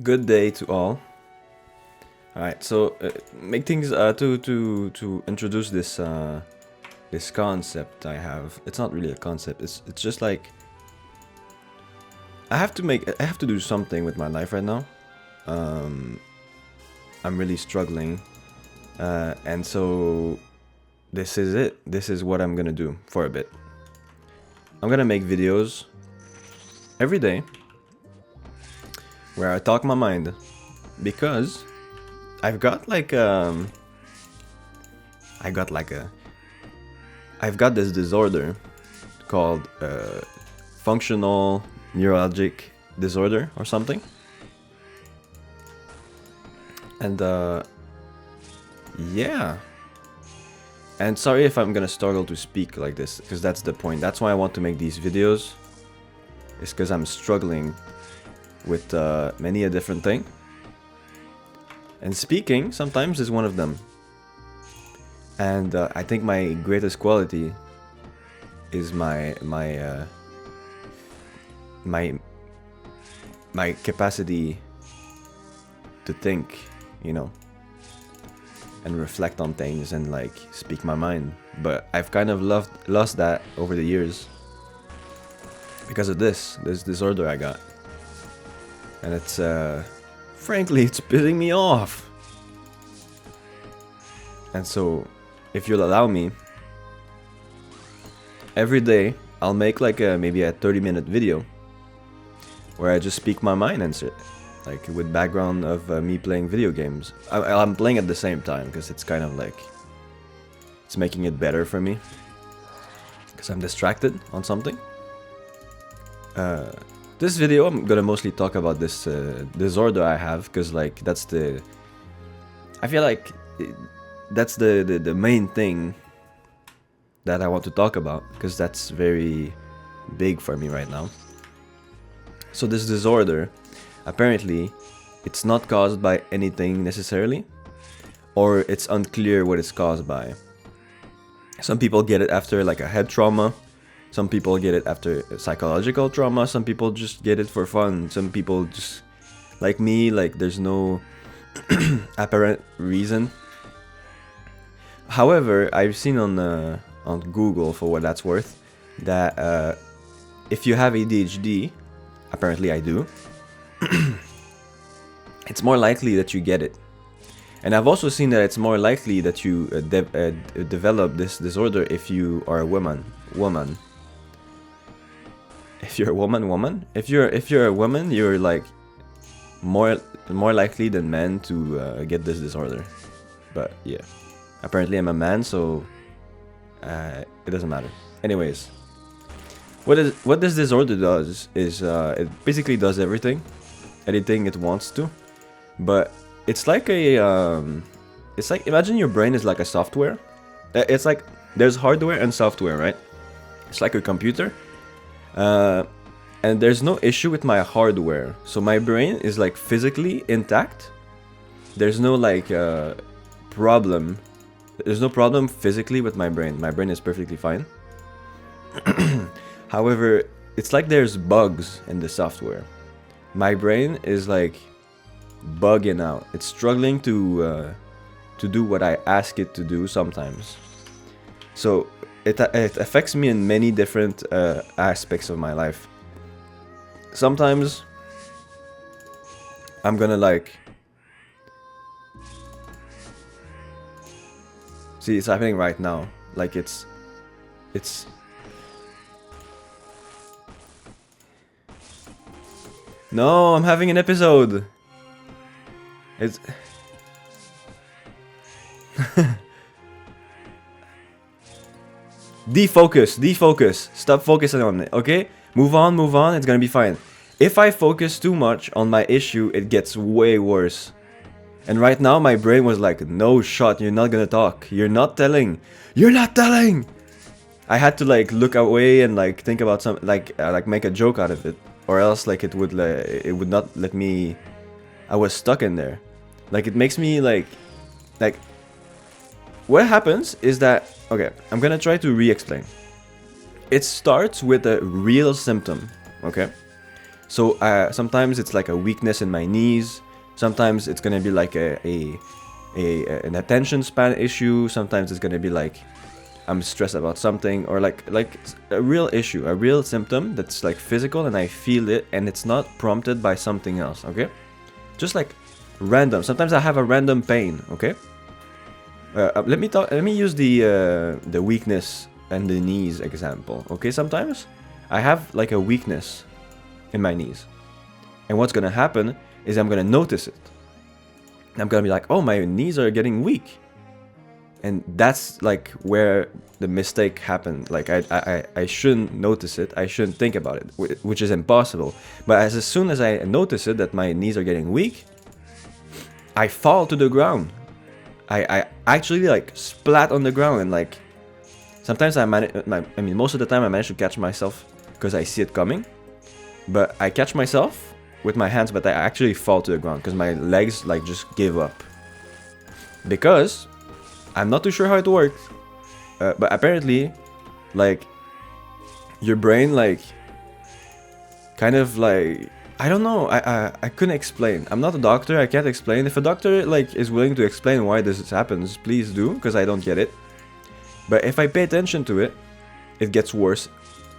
Good day to all. All right, so make things to introduce this concept I have. It's not really a concept. It's just like I have to do something with my life right now. Um, I'm really struggling, and so this is it. This is what I'm gonna do for a bit. I'm gonna make videos every day where I talk my mind because I've got like I got like a I've got this disorder called functional neuralgic disorder or something. And yeah. And sorry if I'm gonna struggle to speak like this, because that's the point. That's why I want to make these videos. It's because I'm struggling with many a different thing. And speaking sometimes is one of them. And I think my greatest quality is my capacity to think, you know, and reflect on things and like speak my mind. But I've kind of lost that over the years because of this disorder I got, and it's frankly it's pissing me off. And so, if you'll allow me, every day I'll make like maybe a 30-minute video where I just speak my mind and shit, like with background of me playing video games. I'm playing at the same time because it's kind of like it's making it better for me because I'm distracted on something. This video I'm gonna mostly talk about this disorder I have, because like I feel like that's the main thing that I want to talk about, because that's very big for me right now. So this disorder, apparently, it's not caused by anything necessarily, or it's unclear what it's caused by. Some people get it after like a head trauma. Some people get it after psychological trauma. Some people just get it for fun. Some people just, like me, like there's no apparent reason. However, I've seen on Google, for what that's worth, that if you have ADHD, apparently I do, it's more likely that you get it. And I've also seen that it's more likely that you develop this disorder if you are a woman. If you're a woman. If you're a woman, you're like more likely than men to get this disorder. But yeah, apparently I'm a man, so it doesn't matter. Anyways, what this disorder does is it basically does anything it wants to, but it's like it's like, imagine your brain is like a software. It's like there's hardware and software, right? It's like a computer, and there's no issue with my hardware, so my brain is like physically intact. There's no like problem. There's no problem physically with my brain. My brain is perfectly fine. However, it's like there's bugs in the software. My brain is like bugging out. It's struggling to do what I ask it to do sometimes. So it affects me in many different aspects of my life. Sometimes I'm gonna like... See, it's happening right now. Like it's... No, I'm having an episode. It's... Defocus. Stop focusing on it, okay? Move on, it's gonna be fine. If I focus too much on my issue, it gets way worse. And right now, my brain was like, no shot, you're not gonna talk. You're not telling. I had to like look away and like think about some, like make a joke out of it. Or else like it would not let me... I was stuck in there. Like it makes me like... What happens is that... Okay, I'm gonna try to re-explain. It starts with a real symptom, okay? So sometimes it's like a weakness in my knees. Sometimes it's gonna be like an attention span issue. Sometimes it's gonna be like I'm stressed about something, or like a real issue, a real symptom that's like physical, and I feel it, and it's not prompted by something else. Okay, just like random. Sometimes I have a random pain. Okay, let me use the weakness and the knees example. Okay, sometimes I have like a weakness in my knees, and what's gonna happen is I'm gonna notice it. I'm gonna be like, oh, my knees are getting weak, and that's like where the mistake happened. Like I shouldn't notice it. I shouldn't think about it, which is impossible. But as soon as I notice it, that my knees are getting weak, I fall to the ground. I actually like splat on the ground, and like sometimes most of the time I manage to catch myself because I see it coming. But I catch myself with my hands, but I actually fall to the ground because my legs like just give up. Because I'm not too sure how it works, but apparently, like, your brain like kind of like, I don't know, I couldn't explain. I'm not a doctor, I can't explain. If a doctor like is willing to explain why this happens, please do, because I don't get it. But if I pay attention to it, it gets worse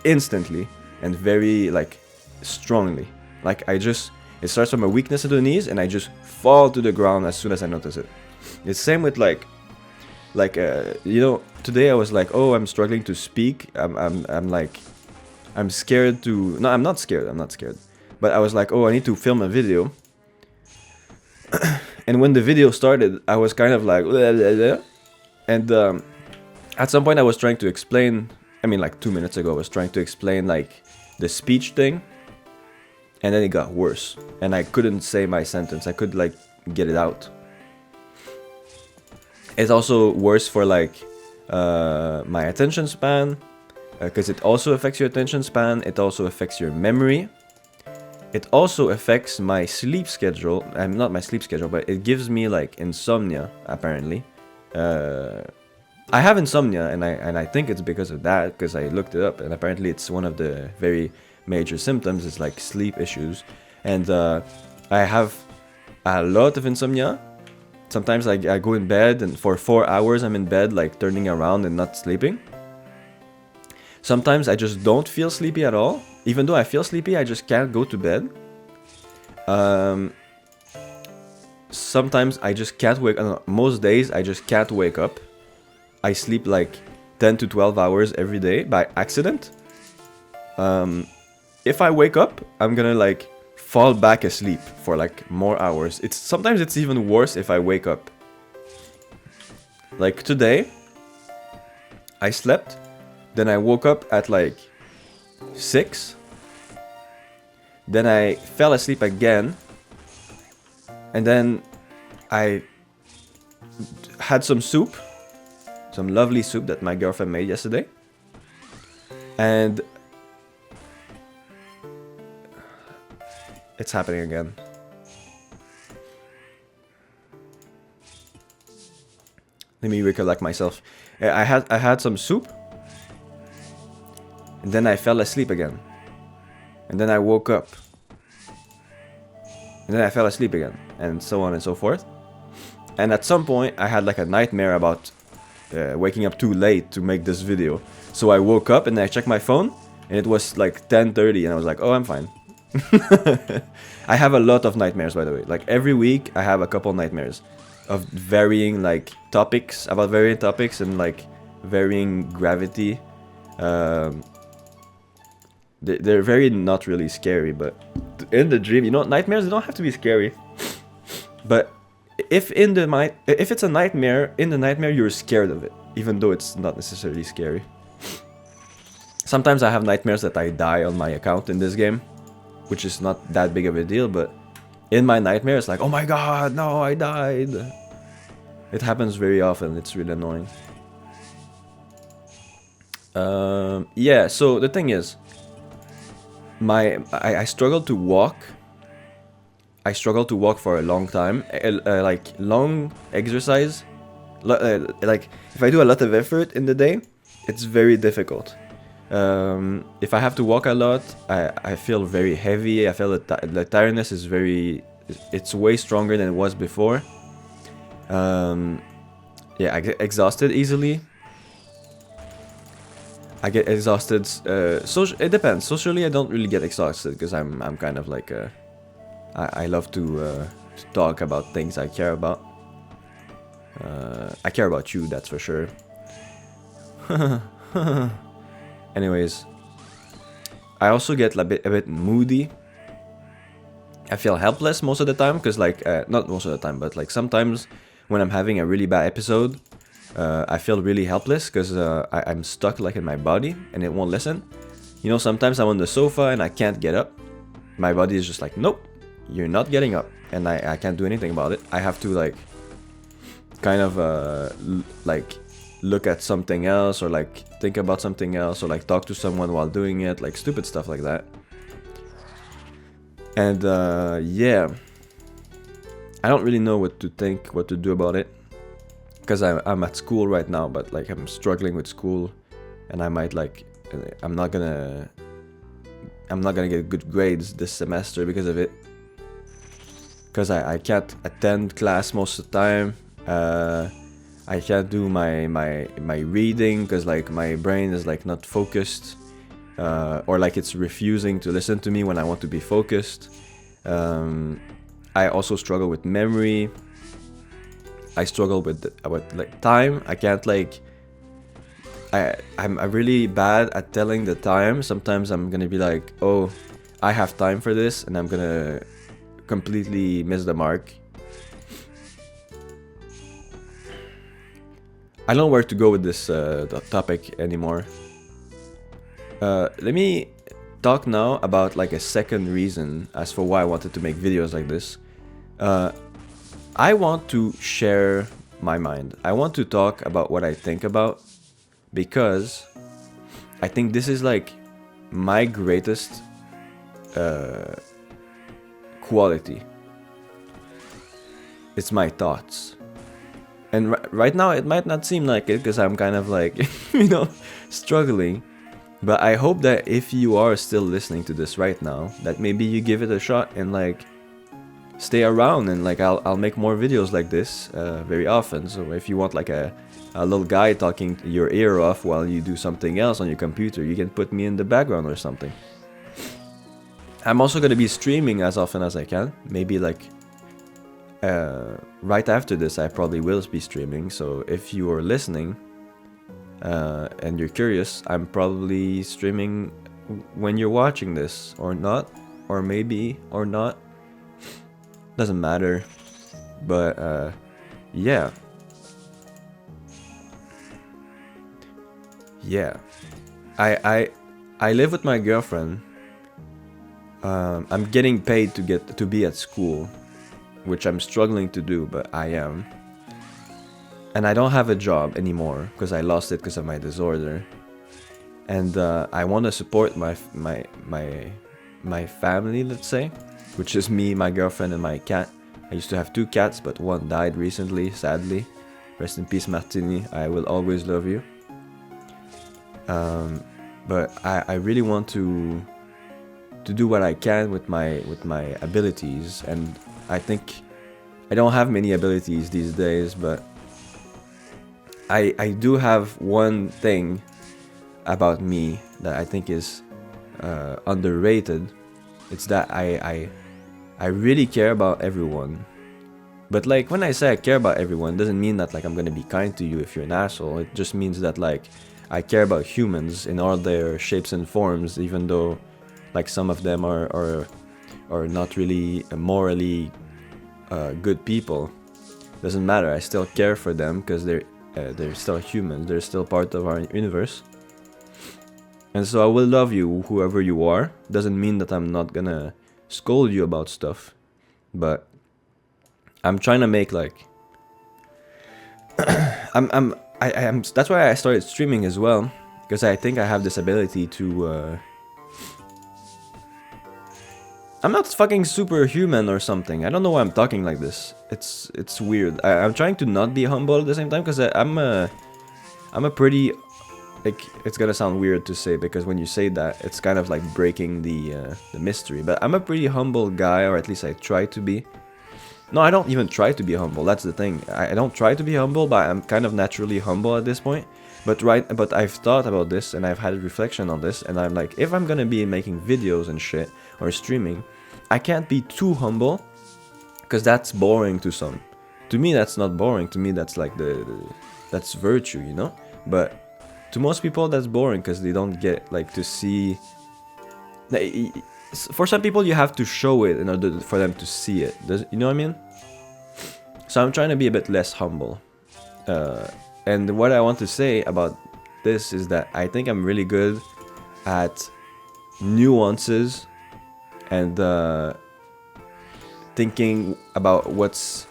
instantly and very like strongly. Like it starts from a weakness in the knees, and I just fall to the ground as soon as I notice it. It's same with like today I was like, oh, I'm struggling to speak. I'm scared to. No, I'm not scared. But I was like, oh, I need to film a video. And when the video started, I was kind of like, blah, blah, blah. And at some point I was trying to explain. I mean, like 2 minutes ago, I was trying to explain like the speech thing. And then it got worse, and I couldn't say my sentence. I could like get it out. It's also worse for like my attention span, because it also affects your attention span. It also affects your memory. It also affects my sleep schedule. Not my sleep schedule, but it gives me like insomnia. Apparently, I have insomnia, and I think it's because of that, because I looked it up, and apparently it's one of the very major symptoms. Is like sleep issues, and I have a lot of insomnia. Sometimes I go in bed, and for 4 hours I'm in bed like turning around and not sleeping. Sometimes I just don't feel sleepy at all. Even though I feel sleepy, I just can't go to bed. Sometimes I just can't wake up. Most days I just can't wake up. I sleep like 10 to 12 hours every day by accident. If I wake up, I'm gonna like fall back asleep for like more hours. Sometimes it's even worse if I wake up. Like today, I slept, then I woke up at like 6, then I fell asleep again, and then I had some soup, some lovely soup that my girlfriend made yesterday, and it's happening again. Let me recollect myself. I had some soup, and then I fell asleep again, and then I woke up, and then I fell asleep again, and so on and so forth. And at some point, I had like a nightmare about waking up too late to make this video. So I woke up and I checked my phone, and it was like 10:30, and I was like, oh, I'm fine. I have a lot of nightmares, by the way. Like every week I have a couple nightmares of varying like topics, about varying topics, and like varying gravity. They're very not really scary, but in the dream, nightmares, they don't have to be scary. But if it's a nightmare, in the nightmare you're scared of it, even though it's not necessarily scary. Sometimes I have nightmares that I die on my account in this game, which is not that big of a deal, but in my nightmare it's like, oh my god, no, I died. It happens very often. It's really annoying. Yeah, so the thing is, I struggle to walk. I struggle to walk for a long time. Like long exercise, like if I do a lot of effort in the day, it's very difficult. If I have to walk a lot, I feel very heavy. I feel that the tiredness is it's way stronger than it was before. Yeah, I get exhausted easily. I get exhausted. It depends. Socially, I don't really get exhausted because I'm kind of like I love to talk about things I care about. I care about you, that's for sure. Anyways, I also get a bit moody. I feel helpless most of the time because, like, not most of the time, but like sometimes when I'm having a really bad episode, I feel really helpless because I'm stuck like in my body and it won't listen. You know, sometimes I'm on the sofa and I can't get up. My body is just like, nope, you're not getting up, and I can't do anything about it. I have to like kind of like look at something else, or like think about something else, or like talk to someone while doing it, like stupid stuff like that. And yeah, I don't really know what to do about it, because I'm at school right now, but like I'm struggling with school, and I might like I'm not gonna get good grades this semester because of it, because I can't attend class most of the time. I can't do my reading because like my brain is like not focused, or like it's refusing to listen to me when I want to be focused. I also struggle with memory. I struggle with like time. I can't like I'm really bad at telling the time. Sometimes I'm gonna be like, oh, I have time for this, and I'm gonna completely miss the mark. I don't know where to go with this topic anymore. Let me talk now about like a second reason as for why I wanted to make videos like this. I want to share my mind. I want to talk about what I think about, because I think this is like my greatest quality. It's my thoughts. And right now it might not seem like it because I'm kind of like, you know, struggling. But I hope that if you are still listening to this right now, that maybe you give it a shot and like stay around, and like I'll make more videos like this very often. So if you want like a little guy talking your ear off while you do something else on your computer, you can put me in the background or something. I'm also going to be streaming as often as I can. Maybe like right after this I probably will be streaming. So if you are listening and you're curious, I'm probably streaming when you're watching this, or not, or maybe or not. Doesn't matter. But yeah. I live with my girlfriend. I'm getting paid to be at school, which I'm struggling to do, but I am. And I don't have a job anymore because I lost it because of my disorder. And I want to support my family, let's say, which is me, my girlfriend, and my cat. I used to have 2 cats, but one died recently, sadly. Rest in peace, Martini. I will always love you. But I really want to do what I can with my abilities, and I think I don't have many abilities these days, but I do have one thing about me that I think is underrated. It's that I really care about everyone. But like when I say I care about everyone, it doesn't mean that like I'm gonna be kind to you if you're an asshole. It just means that like I care about humans in all their shapes and forms, even though like some of them are not really morally good people. Doesn't matter. I still care for them because they're still humans. They're still part of our universe. And so I will love you, whoever you are. Doesn't mean that I'm not gonna scold you about stuff, but I'm trying to make like I'm that's why I started streaming as well, because I think I have this ability to I'm not fucking superhuman or something. I don't know why I'm talking like this. It's weird. I'm trying to not be humble at the same time, because I'm a pretty like, it's gonna sound weird to say, because when you say that, it's kind of like breaking the mystery. But I'm a pretty humble guy, or at least I try to be. No, I don't even try to be humble. That's the thing. I don't try to be humble, but I'm kind of naturally humble at this point. But I've thought about this, and I've had a reflection on this, and I'm like, if I'm gonna be making videos and shit or streaming, I can't be too humble, because that's boring to some. To me, that's not boring. To me, that's like that's virtue, you know. But to most people, that's boring because they don't get like to see. For some people, you have to show it in order for them to see it. You know what I mean? So I'm trying to be a bit less humble. And what I want to say about this is that I think I'm really good at nuances and thinking about what's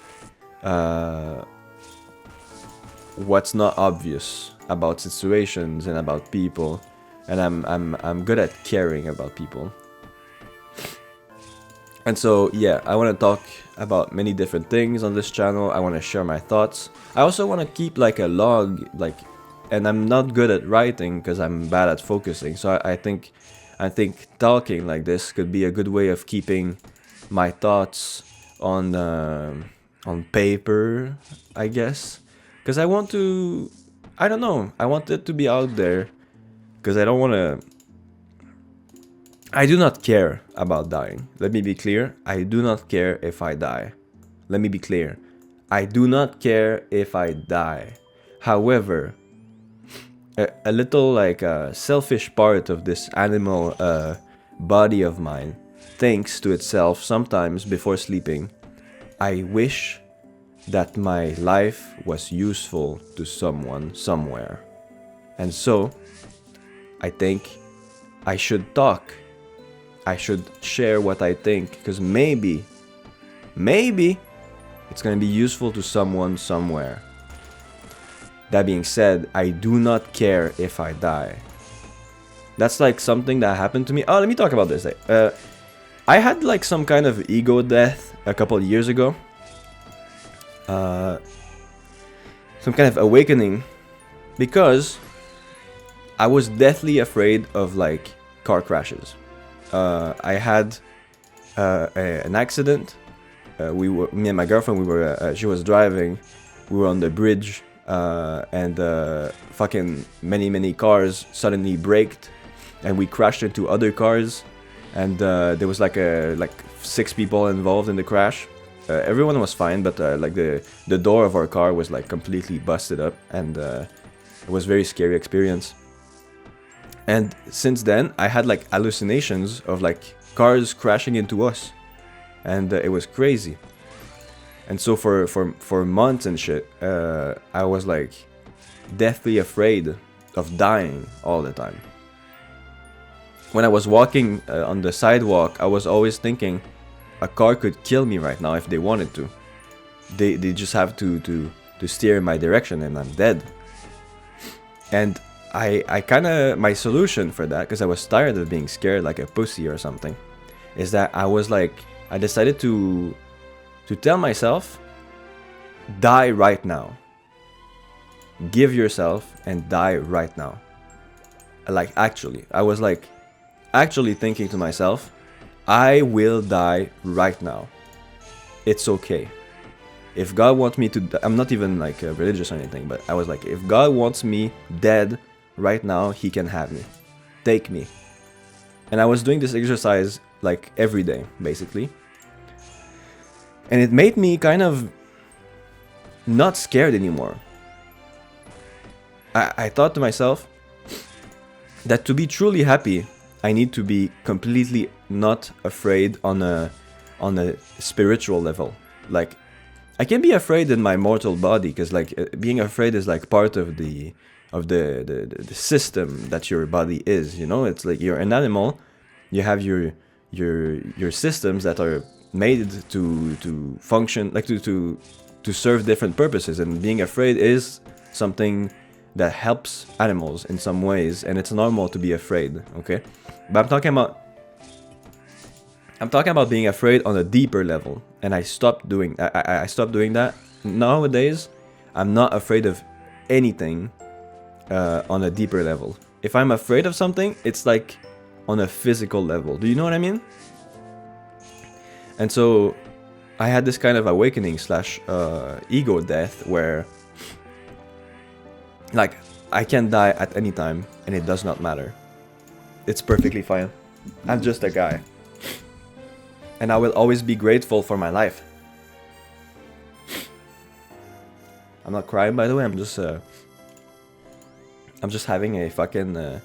not obvious about situations and about people, and I'm good at caring about people. And so, yeah, I want to talk about many different things on this channel. I want to share my thoughts. I also want to keep like a log, like, and I'm not good at writing because I'm bad at focusing. So I think talking like this could be a good way of keeping my thoughts on paper, I guess. Because I want to, I don't know, I want it to be out there. Because I don't want to. I do not care about dying. Let me be clear. I do not care if I die. Let me be clear. I do not care if I die. However, a little like selfish part of this animal body of mine thinks to itself sometimes before sleeping, I wish that my life was useful to someone somewhere. And so, I think I should talk. I should share what I think, because maybe it's gonna be useful to someone somewhere. That being said, I do not care if I die. That's like something that happened to me. Oh, let me talk about this. I had like some kind of ego death a couple of years ago. Some kind of awakening, because I was deathly afraid of like car crashes. I had an accident. Me and my girlfriend, she was driving. We were on the bridge, and fucking many cars suddenly braked, and we crashed into other cars. And there was like 6 people involved in the crash. Everyone was fine, but like the door of our car was like completely busted up, and it was a very scary experience. And since then, I had like hallucinations of like cars crashing into us, and it was crazy. And so for months and shit, I was like deathly afraid of dying all the time. When I was walking on the sidewalk, I was always thinking a car could kill me right now if they wanted to. They just have to steer in my direction and I'm dead. And I kind of, my solution for that, because I was tired of being scared like a pussy or something, is that I decided to tell myself, die right now. Give yourself and die right now. Like actually, I was like actually thinking to myself, I will die right now. It's okay. If God wants me to, I'm not even like religious or anything, but I was like, if God wants me dead right now, he can have me. Take me. And I was doing this exercise like every day, basically. And it made me kind of not scared anymore. I thought to myself that to be truly happy, I need to be completely not afraid on a spiritual level. Like, I can be afraid in my mortal body, because like being afraid is like part of the system that your body is, you know. It's like you're an animal, you have your systems that are made to function, like to serve different purposes, and being afraid is something that helps animals in some ways, and it's normal to be afraid, okay? But I'm talking about being afraid on a deeper level, and I stopped doing that. Nowadays, I'm not afraid of anything on a deeper level. If I'm afraid of something, it's like on a physical level. Do you know what I mean? And so I had this kind of awakening slash ego death where like I can die at any time and it does not matter. It's perfectly fine. I'm just a guy. And I will always be grateful for my life. I'm not crying, by the way. I'm just having a fucking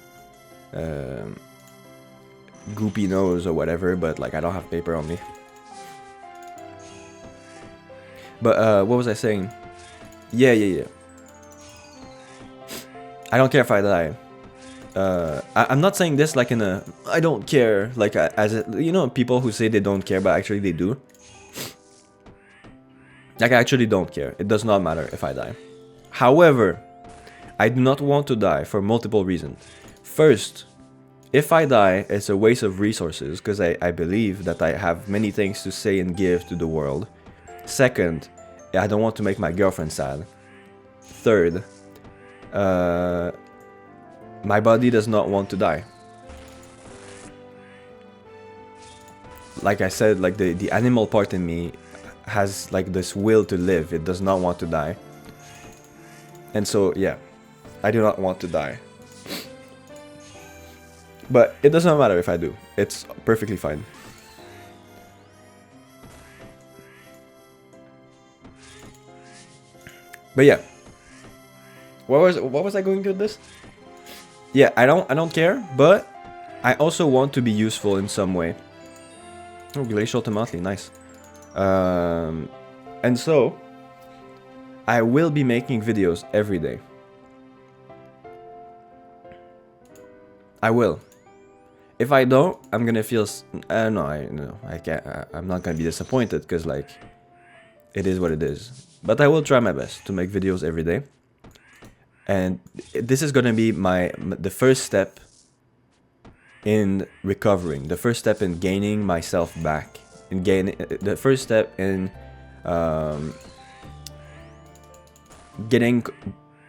goopy nose or whatever, but like I don't have paper on me. But what was I saying? Yeah. I don't care if I die. I'm not saying this like in a I don't care, like as a, you know, people who say they don't care but actually they do. Like I actually don't care. It does not matter if I die. However, I do not want to die for multiple reasons. First, if I die, it's a waste of resources because I believe that I have many things to say and give to the world. Second, I don't want to make my girlfriend sad. Third, my body does not want to die. Like I said, like the animal part in me has like this will to live. It does not want to die. And so, yeah, I do not want to die. But it does not matter if I do. It's perfectly fine. But yeah. What was I going to with this? Yeah, I don't care, but I also want to be useful in some way. Oh, glacial tomato, nice. And so I will be making videos every day. I will. If I don't, I'm gonna feel. I don't know. I can't. I'm not gonna be disappointed because like, it is what it is. But I will try my best to make videos every day. And this is gonna be the first step in recovering. The first step in gaining myself back. The first step in getting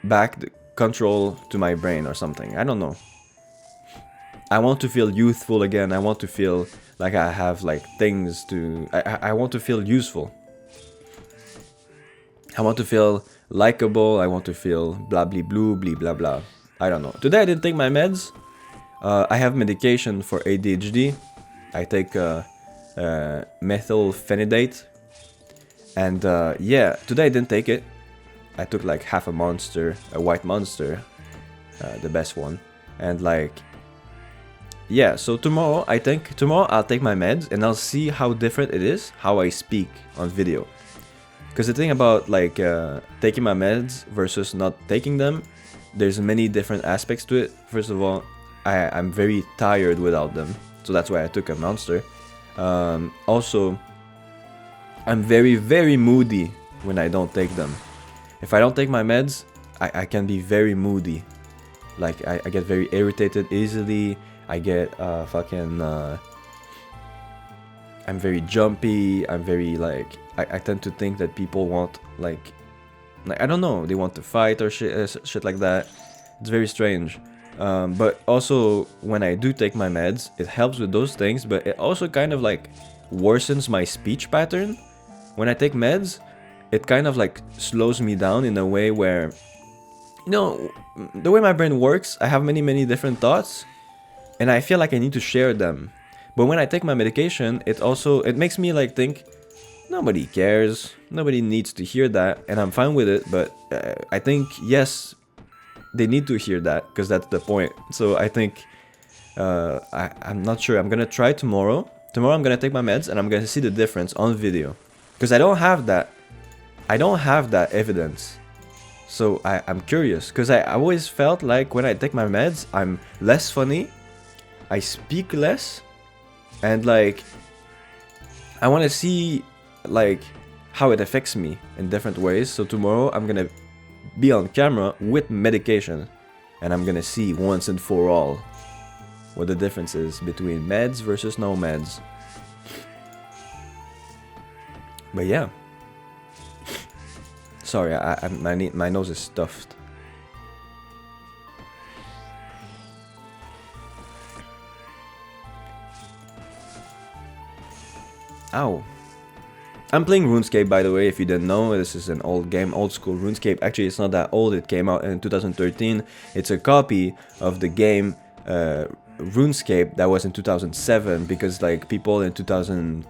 back the control to my brain or something. I don't know. I want to feel youthful again. I want to feel like I have like things to. I want to feel useful. I want to feel likable. I want to feel blah blah blue blah blah blah. I don't know. Today I didn't take my meds. I have medication for ADHD. I take methylphenidate. And yeah, today I didn't take it. I took like half a monster, a white monster, the best one. And like, yeah, so tomorrow I'll take my meds and I'll see how different it is, how I speak on video. Because the thing about like taking my meds versus not taking them, there's many different aspects to it. First of all, I'm very tired without them, so that's why I took a monster. Also, I'm very, very moody when I don't take them. If I don't take my meds, I can be very moody. Like, I get very irritated easily. I get I'm very jumpy. I'm very, like, I tend to think that people want, like I don't know, they want to fight or shit like that. It's very strange. But also, when I do take my meds, it helps with those things, but it also kind of, like, worsens my speech pattern. When I take meds, it kind of, like, slows me down in a way where, you know, the way my brain works, I have many, many different thoughts, and I feel like I need to share them. But when I take my medication, it makes me, like, think, nobody cares, nobody needs to hear that, and I'm fine with it, but I think, yes, they need to hear that, because that's the point. So I think, I'm not sure, I'm gonna try tomorrow. Tomorrow I'm gonna take my meds, and I'm gonna see the difference on video. Because I don't have that evidence. So I'm curious, because I always felt like when I take my meds, I'm less funny, I speak less, and like, I want to see like how it affects me in different ways. So tomorrow I'm gonna be on camera with medication, and I'm gonna see once and for all what the difference is between meds versus no meds. But yeah, sorry, my nose is stuffed. Ow. I'm playing RuneScape, by the way, if you didn't know. This is an old game, old school RuneScape. Actually, it's not that old. It came out in 2013. It's a copy of the game RuneScape that was in 2007, because like people in 2000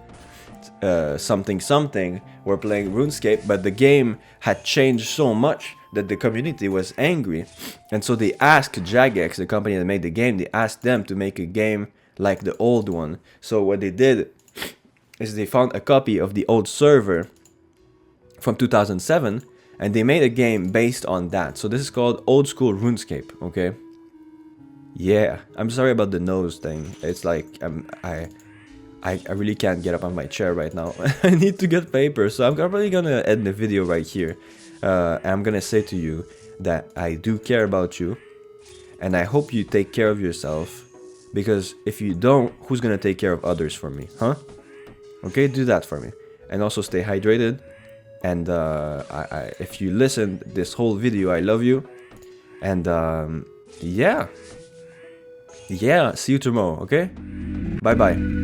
something were playing RuneScape, but the game had changed so much that the community was angry, and so they asked Jagex, the company that made the game, they asked them to make a game like the old one. So what they did is they found a copy of the old server from 2007, and they made a game based on that. So this is called Old School RuneScape, okay? Yeah, I'm sorry about the nose thing. It's like I really can't get up on my chair right now. I need to get paper, so I'm probably gonna end the video right here. I'm gonna say to you that I do care about you, and I hope you take care of yourself, because if you don't, who's gonna take care of others for me, huh? Okay, do that for me. And also stay hydrated, and if you listened this whole video, I love you, and yeah, see you tomorrow, okay? Bye bye.